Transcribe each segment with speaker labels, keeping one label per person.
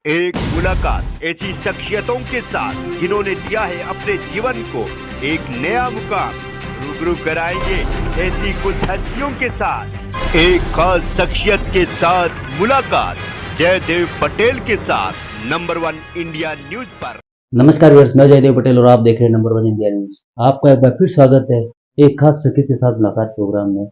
Speaker 1: एक मुलाकात ऐसी शख्सियतों के साथ जिन्होंने दिया है अपने जीवन को एक नया मुकाम। रूबरू कराएंगे ऐसी कुछ हस्तियों के साथ एक खास शख्सियत के साथ मुलाकात जयदेव पटेल के साथ नंबर 1 इंडिया न्यूज पर।
Speaker 2: नमस्कार व्यूअर्स, मैं जयदेव पटेल और आप देख रहे हैं नंबर 1 इंडिया न्यूज। आपका एक बार फिर स्वागत है एक खास शख्सियत के साथ मुलाकात प्रोग्राम में।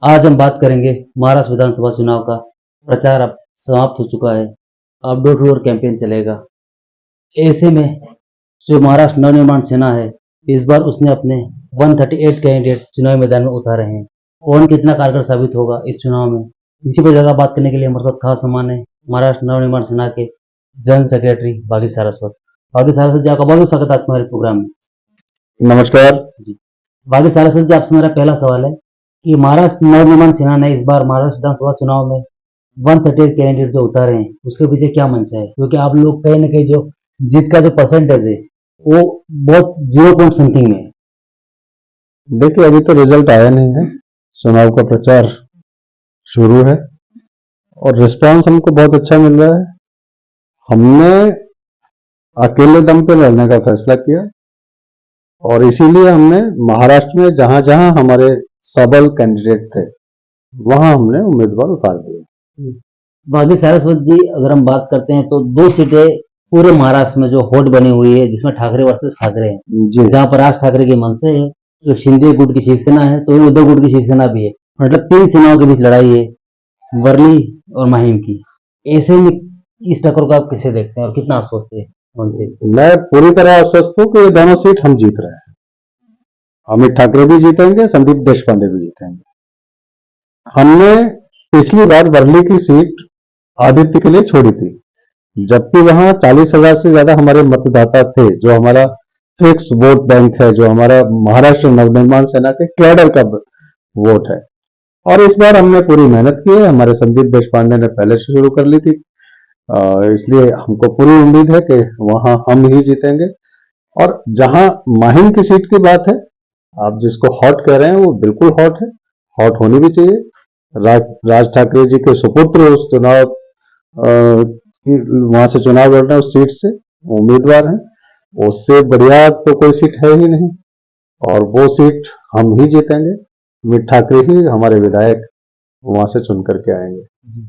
Speaker 2: आज हम बात करेंगे महाराष्ट्र विधानसभा चुनाव का। प्रचार अब समाप्त हो चुका है, अब डोर टू डोर कैंपेन चलेगा। ऐसे में जो महाराष्ट्र नवनिर्माण सेना है, इस बार उसने अपने 138 कैंडिडेट चुनावी मैदान में उतारे हैं। कौन कितना कारगर साबित होगा इस चुनाव में, इसी पर ज्यादा बात करने के लिए हमारे साथ खास मेहमान है महाराष्ट्र नवनिर्माण सेना के जनरल सेक्रेटरी बागी सारस्वत। बागी सारस्वत जी, आपका बहुत बहुत स्वागत है आज हमारे प्रोग्राम में।
Speaker 3: नमस्कार
Speaker 2: जी, बागी सारस्वत जी, आपसे मेरा पहला सवाल है कि महाराष्ट्र नवनिर्माण सेना ने इस बार महाराष्ट्र विधानसभा चुनाव में 138 कैंडिडेट जो उतारे हैं, उसके पीछे क्या मंशा है? क्योंकि आप लोग कहीं ना कहीं जो जीत का जो परसेंटेज है वो बहुत 0 पॉइंट समथिंग में है।
Speaker 3: देखिए, अभी तो रिजल्ट आया नहीं है, चुनाव का प्रचार शुरू है और रिस्पांस हमको बहुत अच्छा मिल रहा है। हमने अकेले दम पे लड़ने का फैसला किया और इसीलिए हमने महाराष्ट्र में जहां जहां हमारे सबल कैंडिडेट थे वहां हमने उम्मीदवार उतार दिए।
Speaker 2: बागी सारस्वत जी, अगर हम बात करते हैं तो 2 सीटें पूरे महाराष्ट्र में जो होट बनी हुई है, जिसमें ठाकरे वर्सेस ठाकरे हैं, जहाँ पर राज ठाकरे की मनसे है, जो शिंदे गुट की शिवसेना है, तो उद्धव गुट की शिवसेना भी है। मतलब 3 सेनाओं के बीच लड़ाई है, वर्ली और माहिम की। ऐसे में इस टक्कर को आप कैसे देखते हैं और कितना आश्वस्त है उनसे?
Speaker 3: मैं पूरी तरह आश्वस्त हूँ कि ये दोनों सीट हम जीत रहे हैं। अमित ठाकरे भी जीतेंगे, संदीप देशपांडे भी जीतेंगे। हमने पिछली बार वर्ली की सीट आदित्य के लिए छोड़ी थी, जबकि वहां 40,000 से ज्यादा हमारे मतदाता थे, जो हमारा फिक्स वोट बैंक है, जो हमारा महाराष्ट्र नवनिर्माण सेना के कैडर का वोट है। और इस बार हमने पूरी मेहनत की है, हमारे संदीप देशपांडे ने पहले से शुरू कर ली थी, इसलिए हमको पूरी उम्मीद है कि वहां हम ही जीतेंगे। और जहां माहिम की सीट की बात है, आप जिसको हॉट कह रहे हैं वो बिल्कुल हॉट है, हॉट होनी भी चाहिए। राज ठाकरे जी के सुपुत्र उस चुनाव वहां से चुनाव लड़ रहे हैं, उस सीट से उम्मीदवार हैं। उससे बढ़िया तो कोई सीट है ही नहीं और वो सीट हम ही जीतेंगे। अमित ठाकरे ही हमारे विधायक वहां से चुन करके आएंगे।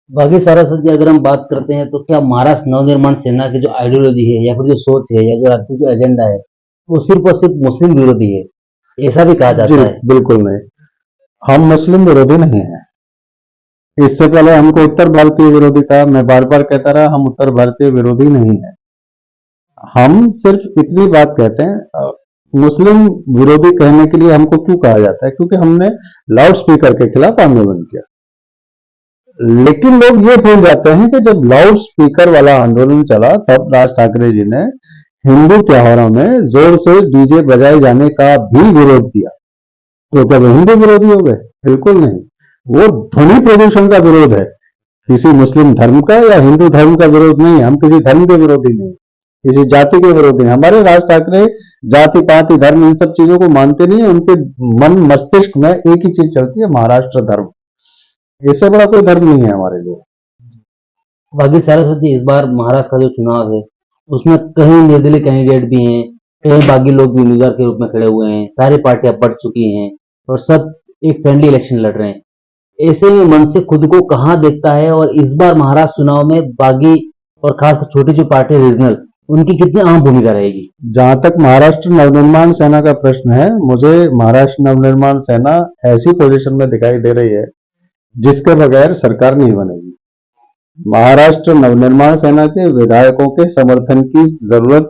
Speaker 2: बागी सारस्वत जी, अगर हम बात करते हैं तो क्या महाराष्ट्र नवनिर्माण सेना की जो आइडियोलॉजी है या फिर जो सोच है या जो राज्य का एजेंडा है, वो सिर्फ और सिर्फ मुस्लिम विरोधी है, ऐसा भी कहा जाता है?
Speaker 3: बिल्कुल नहीं, हम मुस्लिम विरोधी नहीं है। इससे पहले हमको उत्तर भारतीय विरोधी कहा, मैं बार बार कहता रहा हम उत्तर भारतीय विरोधी नहीं है। हम सिर्फ इतनी बात कहते हैं, मुस्लिम विरोधी कहने के लिए हमको क्यों कहा जाता है? क्योंकि हमने लाउड स्पीकर के खिलाफ आंदोलन किया। लेकिन लोग ये भूल जाते हैं कि जब लाउड स्पीकर वाला आंदोलन चला तब राज ठाकरे जी ने हिंदू त्योहारों में जोर से डीजे बजाए जाने का भी विरोध किया। तो क्या वो हिंदू विरोधी हो गए? बिल्कुल नहीं, वो ध्वनि प्रदूषण का विरोध है। किसी मुस्लिम धर्म का या हिंदू धर्म का विरोध नहीं है। हम किसी धर्म के विरोधी नहीं, किसी जाति के विरोधी नहीं। हमारे राज ठाकरे जाति पाति धर्म इन सब चीजों को मानते नहीं है। उनके मन मस्तिष्क में एक ही चीज चलती है, महाराष्ट्र धर्म। इससे बड़ा कोई धर्म नहीं है हमारे लिए।
Speaker 2: बागी सारस्वत जी, इस बार महाराष्ट्र का जो चुनाव है उसमें कहीं निर्दलीय कैंडिडेट भी हैं, कहीं बागी लोग भी उम्मीदवार के रूप में खड़े हुए हैं, सारी पार्टियां बढ़ चुकी हैं और सब एक फ्रेंडली इलेक्शन लड़ रहे हैं। ऐसे में मन से खुद को कहां देखता है और इस बार महाराष्ट्र चुनाव में बागी और खासकर छोटी जो पार्टी रीजनल, उनकी कितनी अहम भूमिका रहेगी?
Speaker 3: जहां तक महाराष्ट्र नवनिर्माण सेना का प्रश्न है, मुझे महाराष्ट्र नवनिर्माण सेना ऐसी पोजीशन में दिखाई दे रही है जिसके बगैर सरकार नहीं बनेगी। महाराष्ट्र नवनिर्माण सेना के विधायकों के समर्थन की जरूरत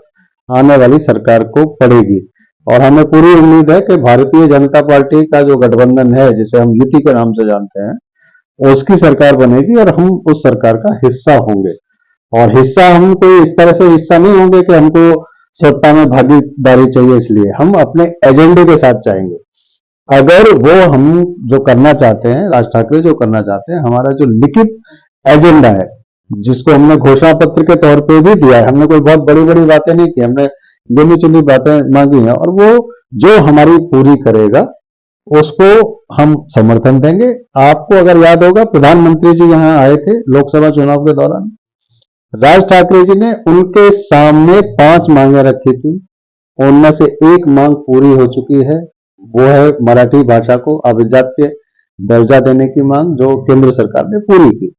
Speaker 3: आने वाली सरकार को पड़ेगी और हमें पूरी उम्मीद है कि भारतीय जनता पार्टी का जो गठबंधन है, जिसे हम युति के नाम से जानते हैं, उसकी सरकार बनेगी और हम उस सरकार का हिस्सा होंगे। और हिस्सा हम कोई इस तरह से हिस्सा नहीं होंगे कि हमको सत्ता में भागीदारी चाहिए, इसलिए हम अपने एजेंडे के साथ चाहेंगे। अगर वो हम जो करना चाहते हैं, राज ठाकरे जो करना चाहते हैं, हमारा जो लिखित एजेंडा है, जिसको हमने घोषणा पत्र के तौर पे भी दिया है, हमने कोई बहुत बड़ी बड़ी बातें नहीं की, हमने गिनी चुनी बातें मांगी हैं और वो जो हमारी पूरी करेगा उसको हम समर्थन देंगे। आपको अगर याद होगा, प्रधानमंत्री जी यहाँ आए थे लोकसभा चुनाव के दौरान, राज ठाकरे जी ने उनके सामने 5 मांगे रखी थी, उनमें से एक मांग पूरी हो चुकी है, वो है मराठी भाषा को अभिजात्य दर्जा देने की मांग, जो केंद्र सरकार ने पूरी की।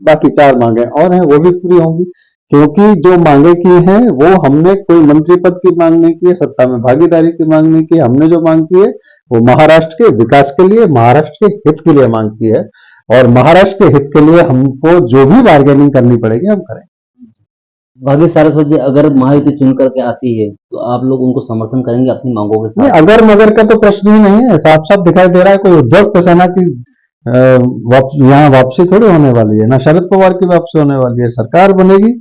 Speaker 3: बाकी 4 मांगे और हैं, वो भी पूरी होंगी, क्योंकि जो मांगे की हैं वो हमने कोई मंत्री पद की मांग नहीं की है, सत्ता में भागीदारी की मांग नहीं की है। हमने जो मांग की है वो महाराष्ट्र के विकास के लिए, महाराष्ट्र के हित के लिए मांग की है, और महाराष्ट्र के हित के लिए हमको जो भी बार्गेनिंग करनी पड़ेगी हम करें।
Speaker 2: बाकी सारस्वत जी, अगर महायुति चुन करके आती है तो आप लोग उनको समर्थन करेंगे अपनी मांगों के
Speaker 3: नहीं,
Speaker 2: साथ?
Speaker 3: अगर मगर का तो प्रश्न ही नहीं है, साफ साफ दिखाई दे रहा है। कोई उद्धव सेना की यहाँ वापसी थोड़ी होने वाली है, ना शरद पवार की वापसी होने वाली है। सरकार बनेगी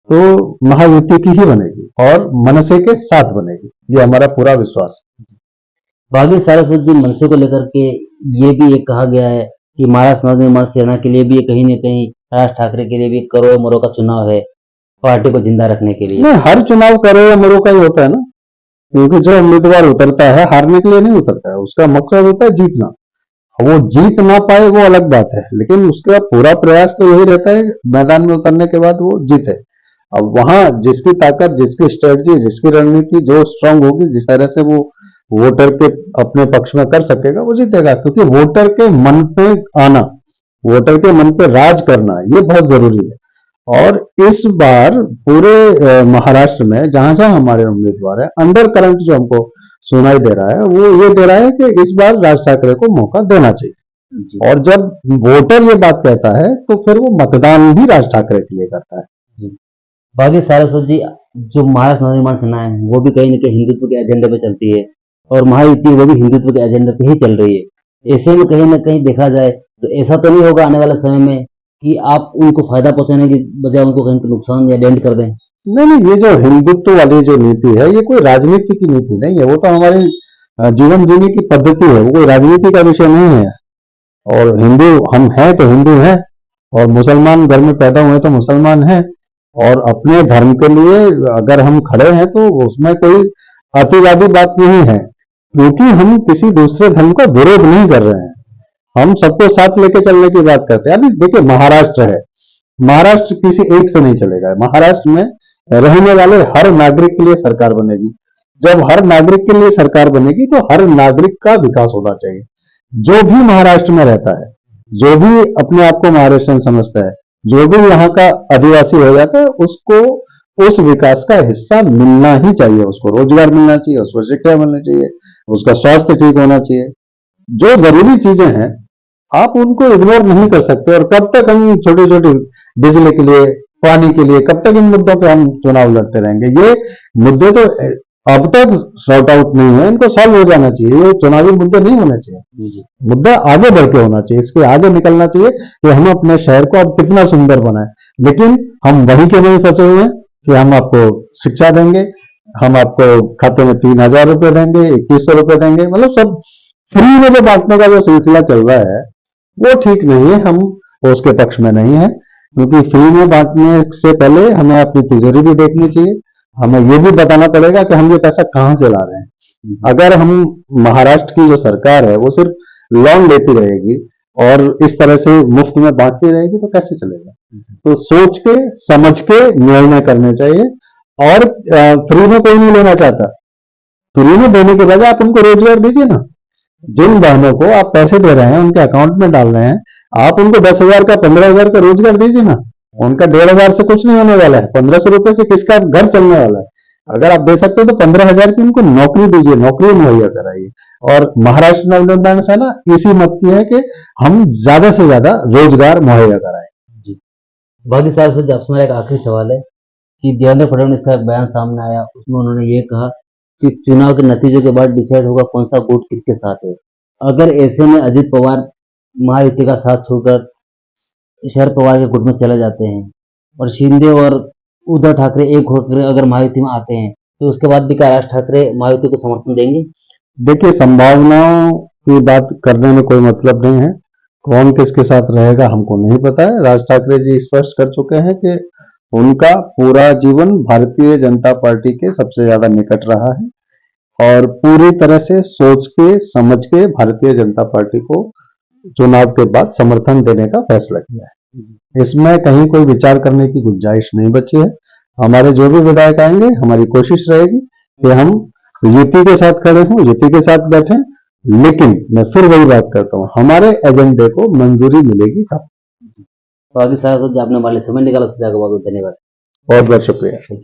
Speaker 3: तो महायुति की ही बनेगी और मनसे के साथ बनेगी, ये हमारा पूरा विश्वास है।
Speaker 2: बाकी सारस्वत जी, मनसे को लेकर के ये भी एक कहा गया है कि महाराष्ट्र नवनिर्माण सेना के लिए भी कहीं न कहीं राज ठाकरे के लिए भी करो मरो का चुनाव है, पार्टी को जिंदा रखने के लिए।
Speaker 3: नहीं, हर चुनाव करो या मरो का ही होता है ना, क्योंकि जो उम्मीदवार उतरता है हारने के लिए नहीं उतरता है, उसका मकसद होता है जीतना। वो जीत ना पाए वो अलग बात है, लेकिन उसका पूरा प्रयास तो यही रहता है मैदान में उतरने के बाद वो जीते। अब वहां जिसकी ताकत, जिसकी स्ट्रेटजी, जिसकी रणनीति जो स्ट्रांग होगी, जिस तरह से वो वोटर के अपने पक्ष में कर सकेगा, वो जीतेगा। क्योंकि वोटर के मन पे आना, वोटर के मन पे राज करना, ये बहुत जरूरी है। और इस बार पूरे महाराष्ट्र में जहां जहां हमारे उम्मीदवार है, अंडर करंट जो हमको सुनाई दे रहा है वो ये दे रहा है कि इस बार राज ठाकरे को मौका देना चाहिए। और जब वोटर ये बात कहता है तो फिर वो मतदान भी राज ठाकरे के लिए करता है।
Speaker 2: बाकी सारस्वत जी, जो महाराष्ट्र नवनिर्माण सेना है वो भी कहीं न कहीं हिंदुत्व के एजेंडे पे चलती है और महायुति वो भी हिंदुत्व के एजेंडे पे ही चल रही है। ऐसे में कहीं न कहीं देखा जाए तो ऐसा तो नहीं होगा आने वाले समय में कि आप उनको फायदा पहुंचाने की बजाय उनको कहीं पे नुकसान या डेंट कर दें?
Speaker 3: नहीं नहीं, ये जो हिंदुत्व वाली जो नीति है ये कोई राजनीति की नीति नहीं है, वो तो हमारी जीवन जीने की पद्धति है, वो कोई राजनीति का विषय नहीं है। और हिंदू हम हैं तो हिंदू हैं, और मुसलमान घर में पैदा हुए तो मुसलमान हैं, और अपने धर्म के लिए अगर हम खड़े हैं तो उसमें कोई अतिवादी बात नहीं है, क्योंकि हम किसी दूसरे धर्म का विरोध नहीं कर रहे हैं, हम सबको साथ लेके चलने की बात करते हैं। अभी देखिए महाराष्ट्र है, महाराष्ट्र किसी एक से नहीं चलेगा। महाराष्ट्र में रहने वाले हर नागरिक के लिए सरकार बनेगी। जब हर नागरिक के लिए सरकार बनेगी तो हर नागरिक का विकास होना चाहिए। जो भी महाराष्ट्र में रहता है, जो भी अपने आप को महाराष्ट्रियन समझता है, जो भी यहाँ का आदिवासी हो जाता है, उसको उस विकास का हिस्सा मिलना ही चाहिए। उसको रोजगार मिलना चाहिए, उसको शिक्षा मिलनी चाहिए, उसका स्वास्थ्य ठीक होना चाहिए। जो जरूरी चीजें हैं आप उनको इग्नोर नहीं कर सकते। और कब तक हम छोटी छोटी बिजली के लिए, पानी के लिए, कब तक इन मुद्दों पे हम चुनाव लड़ते रहेंगे? ये मुद्दे तो अब तक सॉर्ट आउट नहीं है, इनको सॉल्व हो जाना चाहिए। ये चुनावी मुद्दे नहीं होने चाहिए, मुद्दा आगे बढ़ के होना चाहिए, इसके आगे निकलना चाहिए कि हम अपने शहर को अब कितना सुंदर बनाए। लेकिन हम वहीं के वहीं फंसे हुए हैं कि हम आपको शिक्षा देंगे, हम आपको खाते में 3,000 रुपए देंगे, 2,100 रुपए देंगे, मतलब सब फ्री में जो बांटने का जो सिलसिला चल रहा है वो ठीक नहीं है। हम उसके पक्ष में नहीं है, क्योंकि फ्री में बांटने से पहले हमें अपनी तिजोरी भी देखनी चाहिए। हमें ये भी बताना पड़ेगा कि हम ये पैसा कहां से ला रहे हैं। अगर हम महाराष्ट्र की जो सरकार है वो सिर्फ लोन लेती रहेगी और इस तरह से मुफ्त में बांटती रहेगी तो कैसे चलेगा? तो सोच के समझ के निर्णय करने चाहिए। और फ्री में कोई नहीं लेना चाहता, फ्री में देने के बजाय आप उनको रोजगार दीजिए ना। जिन बहनों को आप पैसे दे रहे हैं, उनके अकाउंट में डाल रहे हैं, आप उनको 10,000 का 15,000 का रोजगार दीजिए ना। उनका 1,500 से कुछ नहीं होने वाला है, 1,500 रुपए से किसका घर चलने वाला है? अगर आप दे सकते हो तो 15,000 की उनको नौकरी दीजिए, नौकरी मुहैया कराइए। और महाराष्ट्र नवनिर्माण सेना इसी मत की है कि हम ज्यादा से ज्यादा रोजगार मुहैया कराएं।
Speaker 2: जी। बाकी सारस्वत जी, आपसे मेरा एक आखिरी सवाल है कि देवेंद्र फडणवीस का एक बयान सामने आया, उसमें उन्होंने ये कहा कि चुनाव के नतीजों के बाद डिसाइड होगा कौन सा गुट किसके साथ है। अगर ऐसे में अजित पवार महायुति का साथ छोड़कर शरद पवार के गुट में चले जाते हैं और शिंदे और उद्धव ठाकरे एक होकर अगर महायुति में आते हैं, तो उसके बाद भी क्या राज ठाकरे महायुति को समर्थन देंगे?
Speaker 3: देखिए, संभावनाओं की बात करने में कोई मतलब नहीं है। कौन किसके साथ रहेगा हमको नहीं पता है। राज ठाकरे जी स्पष्ट कर चुके हैं कि उनका पूरा जीवन भारतीय जनता पार्टी के सबसे ज्यादा निकट रहा है और पूरी तरह से सोच के समझ के भारतीय जनता पार्टी को चुनाव के बाद समर्थन देने का फैसला किया है। इसमें कहीं कोई विचार करने की गुंजाइश नहीं बची है। हमारे जो भी विधायक आएंगे, हमारी कोशिश रहेगी कि हम युति के साथ खड़े हों, युति के साथ बैठें, लेकिन मैं फिर वही बात करता हूं, हमारे एजेंडे को मंजूरी मिलेगी तब।
Speaker 2: तो आगे साहब आपने हमारे लिए समय निकाला, उसके लिए बहुत बहुत धन्यवाद।
Speaker 3: बहुत बहुत शुक्रिया।